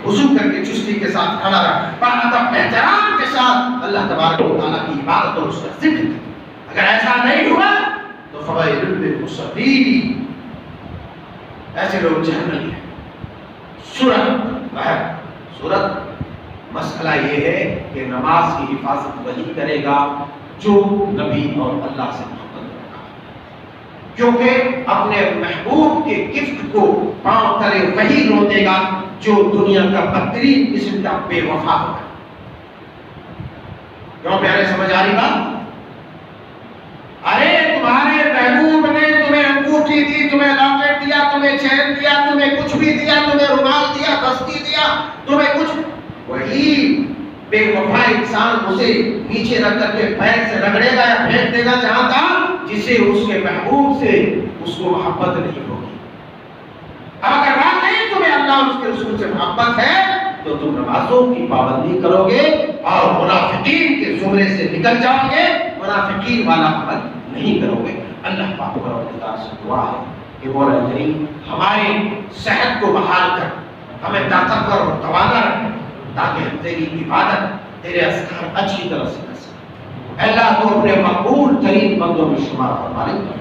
وضو کر کے چستی کے ساتھ کھڑا رہا، باادب احترام کے ساتھ اللہ تبارک و تعالیٰ کی عبادت اور اس کا ذکر کرے۔ اگر ایسا نہیں ہوا تو فوائد للمصلین، ایسے لوگ جہنمی ہیں۔ صورت مسئلہ یہ ہے کہ نماز کی حفاظت وہی کرے گا جو نبی اور اللہ سے محبت رکھتا ہے، کیونکہ اپنے محبوب کے گفٹ کو پاؤں تلے وہی رو دے گا جو دنیا کا بدترین قسم کا بے وفا ہوگا۔ کیوں پیارے سمجھ آ رہی بات؟ ارے تمہارے محبوب نے تمہیں انگوٹھی دی، تمہیں لاکٹ دیا، تمہیں چین دیا، تمہیں کچھ بھی دیا، تمہیں رومال دیا، دستی دیا، تمہیں کچھ، وہی بے وفا انسان اسے نیچے رکھ کر کے پیر سے رگڑے گا یا پھینک دے گا جہاں تھا جسے اس کے محبوب سے اس کو محبت نہیں ہوگی۔ اب اگر واقعی تمہیں اللہ اور اس کے رسول سے محبت ہے تو تم نمازوں کی پابندی کرو گے اور منافقین کے زمرے سے نکل جاؤ گے، منافقین والا عمل نہیں کرو گے۔ اللہ پاک پروردگار سے دعا ہے کہ مولا کریم ہماری صحت کو بحال کر، ہمیں طاقتور اور توانا رکھ، تاکہ ہم تیری عبادت، تیرے اذکار اچھی طرح سے کر سکیں۔ اللہ تو اپنے مقبول ترین بندوں میں شمار فرما لے۔